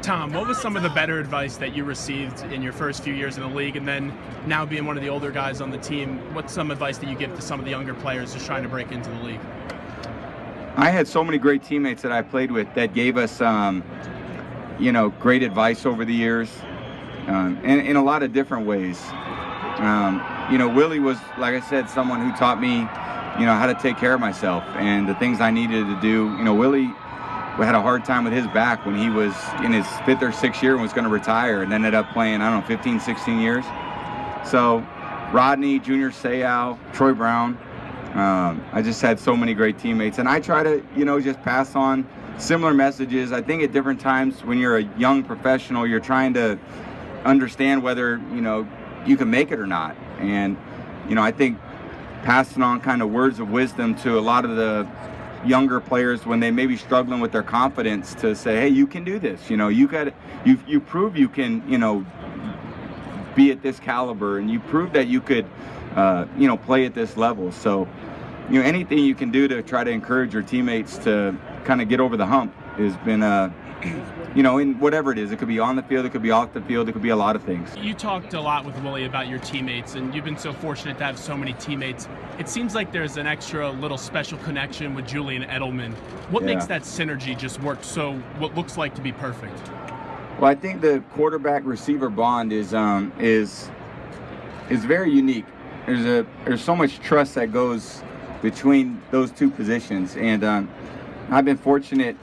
Tom, what was some of the better advice that you received in your first few years in the league, and then now being one of the older guys on the team, what's some advice that you give to some of the younger players just trying to break into the league? I had so many great teammates that I played with that gave us, great advice over the years, and in a lot of different ways. Willie was, like I said, someone who taught me, how to take care of myself and the things I needed to do. Willie had a hard time with his back when he was in his 5th or 6th year and was going to retire, and ended up playing, 15, 16 years. So Rodney, Junior Seau, Troy Brown, I just had so many great teammates, and I try to, just pass on similar messages. I think at different times when you're a young professional, you're trying to understand whether, you can make it or not. And, I think passing on kind of words of wisdom to a lot of the younger players when they may be struggling with their confidence, to say, hey, you can do this. You prove you can, be at this caliber, and you prove that you could, play at this level. So, anything you can do to try to encourage your teammates to kind of get over the hump has been, in whatever it is. It could be on the field, it could be off the field, it could be a lot of things. You talked a lot with Willie about your teammates, and you've been so fortunate to have so many teammates. It seems like there's an extra little special connection with Julian Edelman. What makes that synergy just work so what looks like to be perfect? Well, I think the quarterback-receiver bond is very unique. There's so much trust that goes between those two positions, and I've been fortunate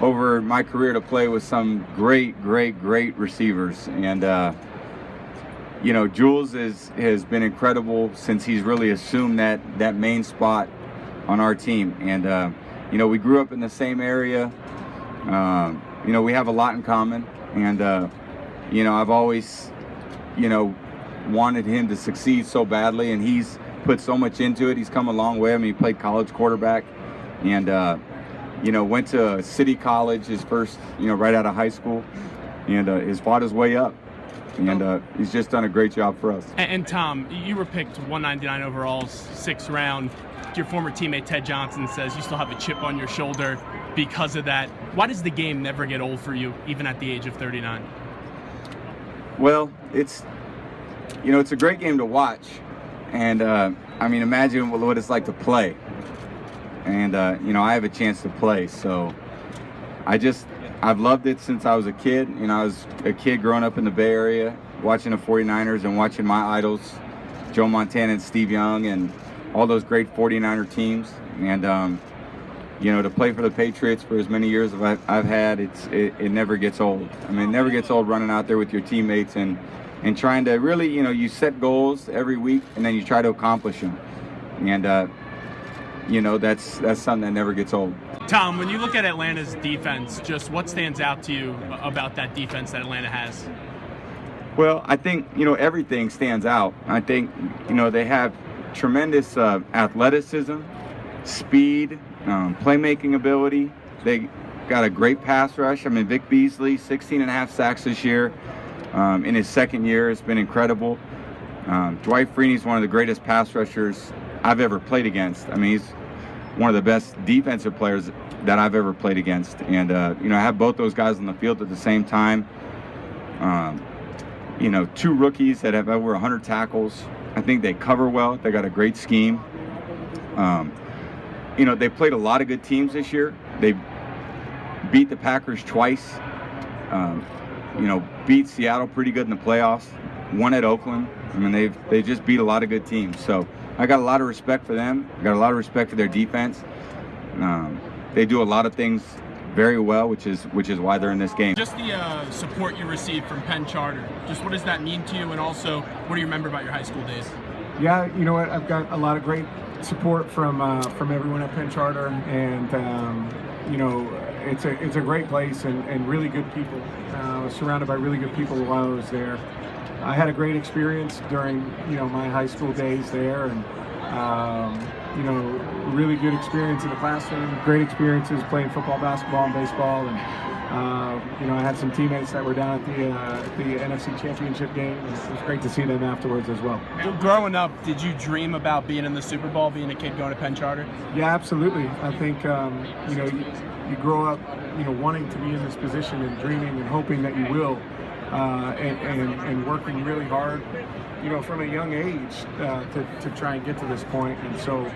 over my career to play with some great receivers, and Jules has been incredible since he's really assumed that main spot on our team, and we grew up in the same area. We have a lot in common, and I've always wanted him to succeed so badly, and he's put so much into it. He's come a long way. I mean, he played college quarterback, and went to City College his first, right out of high school, and has fought his way up, and he's just done a great job for us. And Tom, you were picked 199 overalls, 6th round. Your former teammate Ted Johnson says you still have a chip on your shoulder because of that. Why does the game never get old for you, even at the age of 39? Well, it's a great game to watch, and imagine what it's like to play. And I have a chance to play, so I've loved it since I was a kid. I was a kid growing up in the Bay Area, watching the 49ers and watching my idols, Joe Montana and Steve Young, and all those great 49er teams. And to play for the Patriots for as many years as I've had, it never gets old. I mean, it never gets old running out there with your teammates and trying to really, you set goals every week and then you try to accomplish them. And that's something that never gets old. Tom, when you look at Atlanta's defense, just what stands out to you about that defense that Atlanta has? Well, I think, everything stands out. I think, they have tremendous athleticism, speed, playmaking ability. They got a great pass rush. I mean, Vic Beasley, 16.5 sacks this year. In his 2nd year, has been incredible. Dwight Freeney's one of the greatest pass rushers I've ever played against. I mean, he's one of the best defensive players that I've ever played against. And, I have both those guys on the field at the same time. 2 rookies that have over 100 tackles. I think they cover well. They got a great scheme. They played a lot of good teams this year. They beat the Packers twice. Beat Seattle pretty good in the playoffs. Won at Oakland. I mean, they just beat a lot of good teams. So I got a lot of respect for them. I got a lot of respect for their defense. They do a lot of things very well, which is why they're in this game. Just the support you received from Penn Charter. Just what does that mean to you, and also what do you remember about your high school days? Yeah, you know what? I've got a lot of great support from everyone at Penn Charter, and it's a great place and really good people. I was surrounded by really good people while I was there. I had a great experience during my high school days there, and really good experience in the classroom, great experiences playing football, basketball, and baseball, and I had some teammates that were down at the NFC Championship game, and it was great to see them afterwards as well. Growing up, did you dream about being in the Super Bowl, being a kid going to Penn Charter? Yeah, absolutely. I think you grow up, wanting to be in this position and dreaming and hoping that you will, and working really hard, from a young age to try and get to this point. And so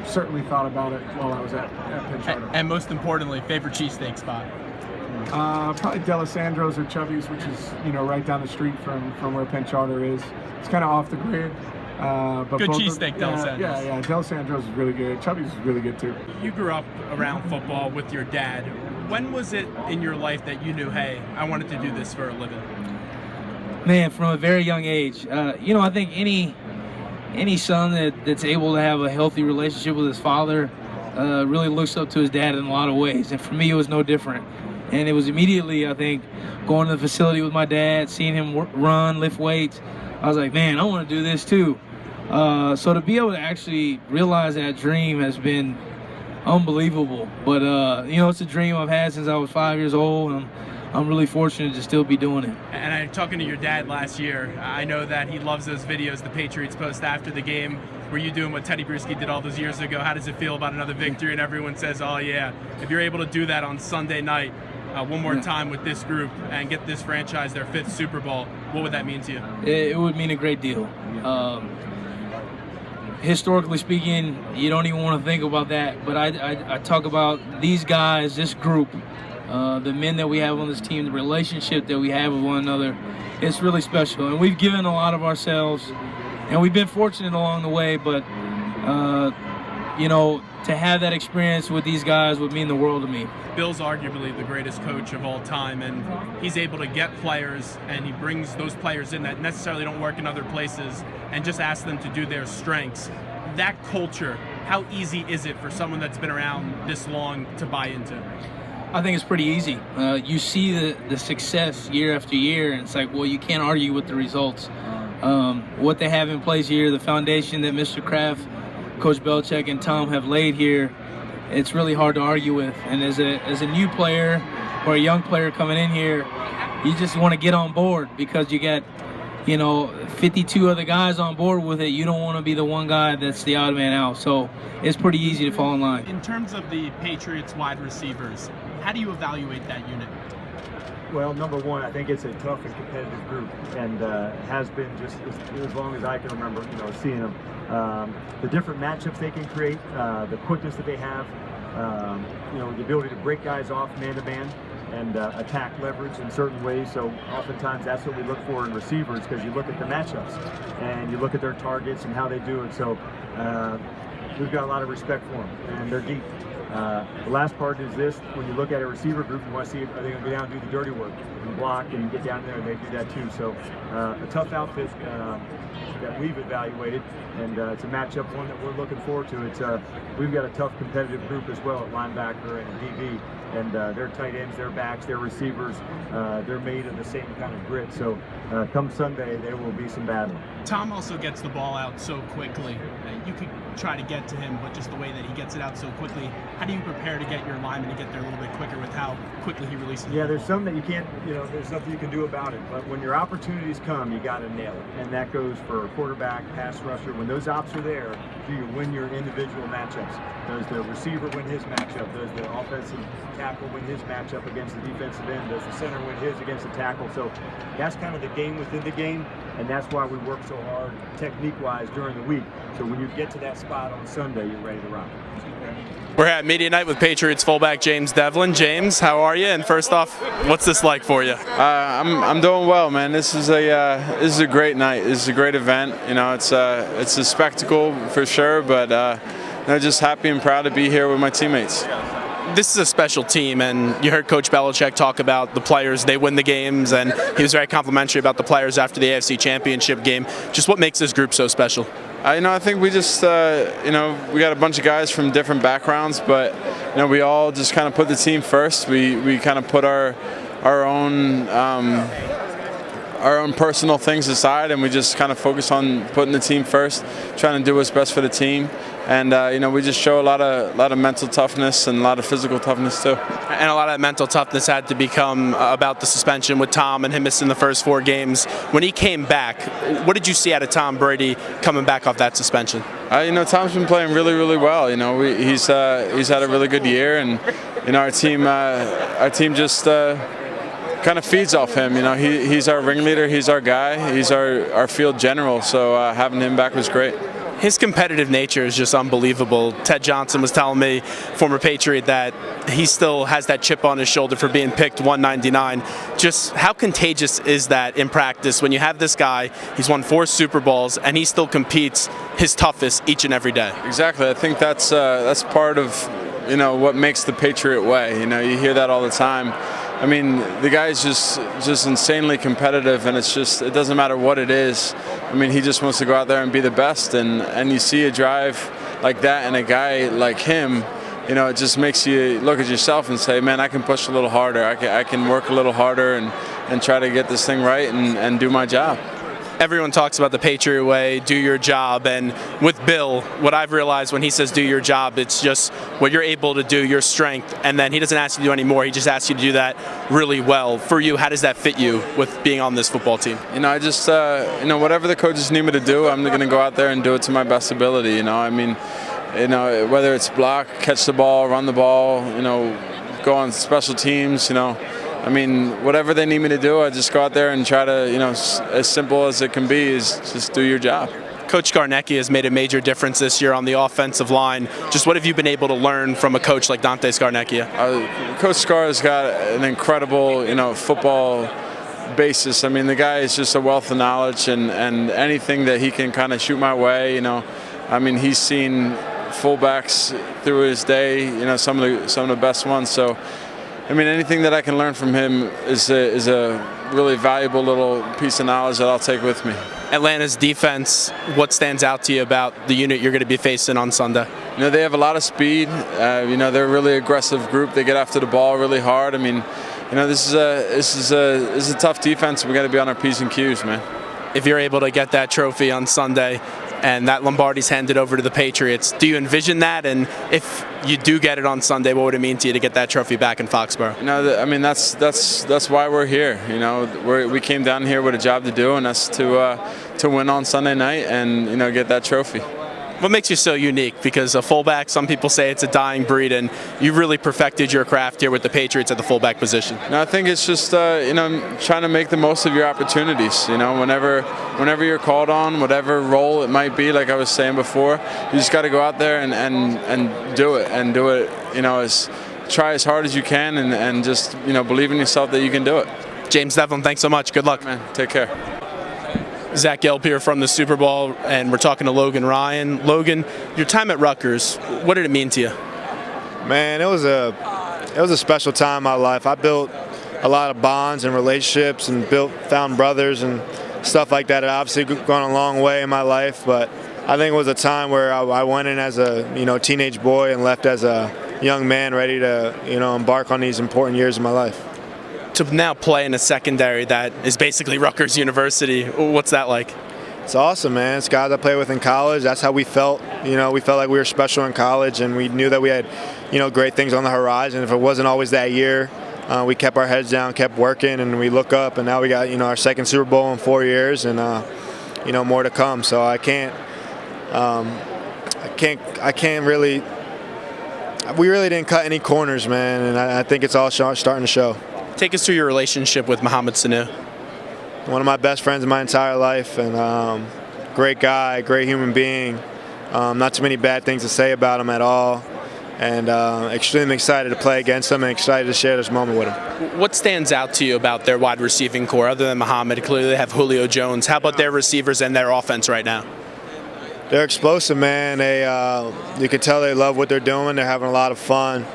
certainly thought about it while I was at Penn Charter. And most importantly, favorite cheesesteak spot? Probably Delisandro's or Chubby's, which is right down the street from where Penn Charter is. It's kind of off the grid. But good cheesesteak, Delisandro's. Yeah. Delisandro's is really good. Chubby's is really good too. You grew up around football with your dad. When was it in your life that you knew, hey, I wanted to do this for a living? Man, from a very young age. I think any son that's able to have a healthy relationship with his father really looks up to his dad in a lot of ways. And for me, it was no different. And it was immediately, I think, going to the facility with my dad, seeing him run, lift weights. I was like, man, I want to do this too. So to be able to actually realize that dream has been unbelievable. But, it's a dream I've had since I was 5 years old, and I'm really fortunate to still be doing it. And I'm talking to your dad last year. I know that he loves those videos the Patriots post after the game. Were you doing what Teddy Bruschi did all those years ago? How does it feel about another victory? And everyone says, oh, yeah, if you're able to do that on Sunday night one more time with this group and get this franchise their 5th Super Bowl, what would that mean to you? It would mean a great deal. Historically speaking, you don't even want to think about that, but I talk about these guys, this group, the men that we have on this team, the relationship that we have with one another. It's really special, and we've given a lot of ourselves, and we've been fortunate along the way, but to have that experience with these guys would mean the world to me. Bill's arguably the greatest coach of all time, and he's able to get players, and he brings those players in that necessarily don't work in other places and just asks them to do their strengths. That culture, how easy is it for someone that's been around this long to buy into? I think it's pretty easy. You see the success year after year, and it's like, well, you can't argue with the results. What they have in place here, the foundation that Mr. Kraft, Coach Belichick, and Tom have laid here, it's really hard to argue with. And as a new player or a young player coming in here, you just want to get on board because you got 52 other guys on board with it. You don't want to be the one guy that's the odd man out. So it's pretty easy to fall in line. In terms of the Patriots wide receivers, how do you evaluate that unit? Well, number one, I think it's a tough and competitive group, and has been just as long as I can remember, seeing them. The different matchups they can create, the quickness that they have, the ability to break guys off man-to-man and attack leverage in certain ways. So oftentimes that's what we look for in receivers, because you look at the matchups and you look at their targets and how they do it. So we've got a lot of respect for them, and they're deep. The last part is this: when you look at a receiver group, you want to see are they going to go down and do the dirty work and block and get down there, and they do that too. So a tough outfit that we've evaluated, and it's a matchup one that we're looking forward to. It's we've got a tough competitive group as well at linebacker and DB, and their tight ends, their backs, their receivers, they're made of the same kind of grit. So come Sunday, there will be some battle. Tom also gets the ball out so quickly. You could try to get to him, but just the way that he gets it out so quickly, how do you prepare to get your lineman to get there a little bit quicker with how quickly he releases? Yeah, there's some that you can't, there's nothing you can do about it. But when your opportunities come, you got to nail it. And that goes for quarterback, pass rusher. When those ops are there, do you win your individual matchups? Does the receiver win his matchup? Does the offensive tackle win his matchup against the defensive end? Does the center win his against the tackle? So that's kind of the game within the game, and that's why we work so hard technique-wise during the week. So when you get to that spot on Sunday, you're ready to rock. We're at Media Night with Patriots fullback James Develin. James, how are you? And first off, what's this like for you? I'm doing well, man. This is a great night. This is a great event. It's a spectacle for sure, but I'm just happy and proud to be here with my teammates. This is a special team, and you heard Coach Belichick talk about the players. They win the games, and he was very complimentary about the players after the AFC Championship game. Just what makes this group so special? I think we just, we got a bunch of guys from different backgrounds, but we all just kind of put the team first. We kind of put our own personal things aside, and we just kind of focus on putting the team first, trying to do what's best for the team. And we just show a lot of mental toughness and a lot of physical toughness too. And a lot of that mental toughness had to become about the suspension with Tom and him missing the first 4 games. When he came back, what did you see out of Tom Brady coming back off that suspension? Tom's been playing really, really well. He's had a really good year, and our team just kind of feeds off him. He's our ringleader, he's our guy, he's our field general. So having him back was great. His competitive nature is just unbelievable. Ted Johnson was telling me, former Patriot, that he still has that chip on his shoulder for being picked 199. Just how contagious is that in practice when you have this guy, he's won 4 Super Bowls, and he still competes his toughest each and every day? Exactly. I think that's part of what makes the Patriot way. You hear that all the time. I mean, the guy's just insanely competitive, and it doesn't matter what it is. I mean, he just wants to go out there and be the best, and you see a drive like that and a guy like him, it just makes you look at yourself and say, man, I can push a little harder, I can work a little harder and try to get this thing right and do my job. Everyone talks about the Patriot way, do your job, and with Bill, what I've realized when he says do your job, it's just what you're able to do, your strength, and then he doesn't ask you to do any more, he just asks you to do that really well. For you, how does that fit you with being on this football team? I just, whatever the coaches need me to do, I'm going to go out there and do it to my best ability, I mean, whether it's block, catch the ball, run the ball, go on special teams, I mean, whatever they need me to do, I just go out there and try to, as simple as it can be, is just do your job. Coach Scarnecchia has made a major difference this year on the offensive line. Just what have you been able to learn from a coach like Dante Scarnecchia? Coach Scar has got an incredible, football basis. I mean, the guy is just a wealth of knowledge, and anything that he can kind of shoot my way, I mean, he's seen fullbacks through his day, some of the best ones. So, I mean, anything that I can learn from him is a really valuable little piece of knowledge that I'll take with me. Atlanta's defense, what stands out to you about the unit you're going to be facing on Sunday? They have a lot of speed. They're a really aggressive group. They get after the ball really hard. I mean, this is a tough defense. We got to be on our P's and Q's, man. If you're able to get that trophy on Sunday and that Lombardi's handed over to the Patriots, do you envision that? And if you do get it on Sunday, what would it mean to you to get that trophy back in Foxborough? I mean, that's why we're here. We came down here with a job to do, and that's to win on Sunday night and get that trophy. What makes you so unique? Because a fullback, some people say it's a dying breed, and you really perfected your craft here with the Patriots at the fullback position. No, I think it's just trying to make the most of your opportunities. Whenever you're called on, whatever role it might be, like I was saying before, you just got to go out there and do it, try as hard as you can, and just believe in yourself that you can do it. James Develin, thanks so much. Good luck, man. Take care. Zach Gelb here from the Super Bowl, and we're talking to Logan Ryan. Logan, your time at Rutgers, what did it mean to you? Man, it was a special time in my life. I built a lot of bonds and relationships and found brothers and stuff like that. It obviously gone a long way in my life, but I think it was a time where I went in as a teenage boy and left as a young man ready to embark on these important years of my life. To now play in a secondary that is basically Rutgers University, what's that like? It's awesome, man. It's guys I played with in college. That's how we felt. We felt like we were special in college, and we knew that we had, great things on the horizon. If it wasn't always that year, we kept our heads down, kept working, and we look up, and now we got, our second Super Bowl in 4 years, and more to come. So I can't really. We really didn't cut any corners, man, and I think it's all starting to show. Take us through your relationship with Mohamed Sanu. One of my best friends in my entire life, and great guy, great human being. Not too many bad things to say about him at all, and extremely excited to play against him and excited to share this moment with him. What stands out to you about their wide receiving core, other than Mohamed? Clearly they have Julio Jones. How about their receivers and their offense right now? They're explosive, man. You can tell they love what they're doing. They're having a lot of fun.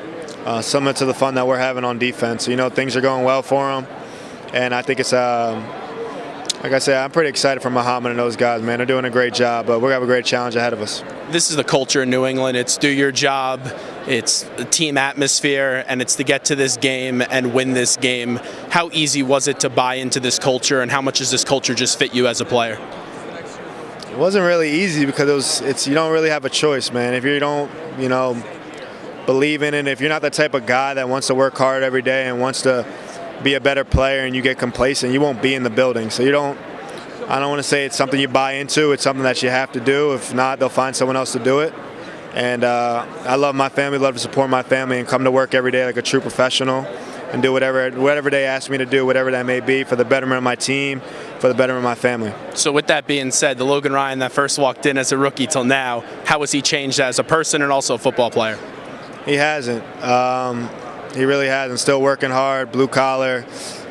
Similar to the fun that we're having on defense. Things are going well for them, and I think it's, like I said, I'm pretty excited for Mohamed and those guys, man. They're doing a great job, but we're going to have a great challenge ahead of us. This is the culture in New England. It's do your job, it's the team atmosphere, and it's to get to this game and win this game. How easy was it to buy into this culture, and how much does this culture just fit you as a player? It wasn't really easy because you don't really have a choice, man. If you don't, believe in it. If you're not the type of guy that wants to work hard every day and wants to be a better player and you get complacent, you won't be in the building. So I don't want to say it's something you buy into. It's something that you have to do. If not, they'll find someone else to do it. And I love my family, love to support my family, and come to work every day like a true professional and do whatever they ask me to do, whatever that may be, for the betterment of my team, for the betterment of my family. So with that being said, the Logan Ryan that first walked in as a rookie till now, how has he changed as a person and also a football player? He hasn't. He really hasn't. Still working hard, blue collar,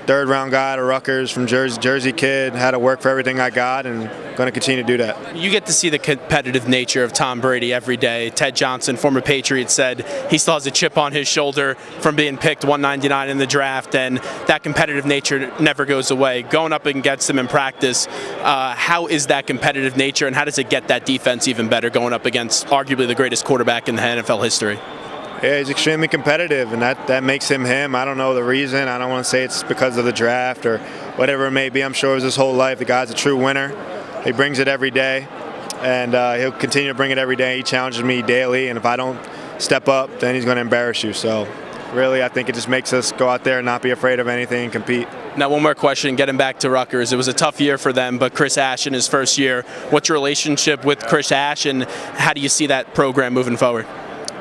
third-round guy to Rutgers from Jersey kid. Had to work for everything I got, and going to continue to do that. You get to see the competitive nature of Tom Brady every day. Ted Johnson, former Patriot, said he still has a chip on his shoulder from being picked 199 in the draft, and that competitive nature never goes away. Going up against him in practice, how is that competitive nature, and how does it get that defense even better going up against arguably the greatest quarterback in the NFL history? Yeah, he's extremely competitive, and that makes him him. I don't know the reason. I don't want to say it's because of the draft or whatever it may be. I'm sure it was his whole life. The guy's a true winner. He brings it every day, and he'll continue to bring it every day. He challenges me daily, and if I don't step up, then he's going to embarrass you. So really, I think it just makes us go out there and not be afraid of anything and compete. Now, one more question, getting back to Rutgers. It was a tough year for them, but Chris Ash in his first year. What's your relationship with Chris Ash, and how do you see that program moving forward?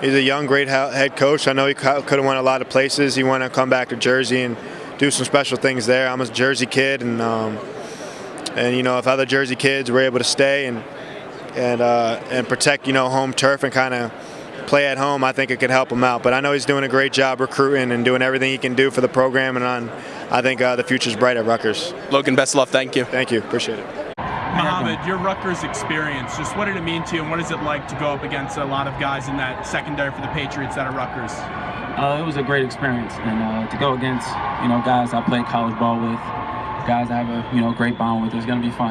He's a young, great head coach. I know he could have went a lot of places. He wanted to come back to Jersey and do some special things there. I'm a Jersey kid, and you know, if other Jersey kids were able to stay and protect, you know, home turf and kind of play at home, I think it could help him out. But I know he's doing a great job recruiting and doing everything he can do for the program, and I think the future's bright at Rutgers. Logan, best of luck. Thank you. Thank you. Appreciate it. Mohamed, your Rutgers experience, just what did it mean to you, and what is it like to go up against a lot of guys in that secondary for the Patriots that are Rutgers? It was a great experience, and to go against, you know, guys I played college ball with, guys I have a, you know, great bond with, it's going to be fun.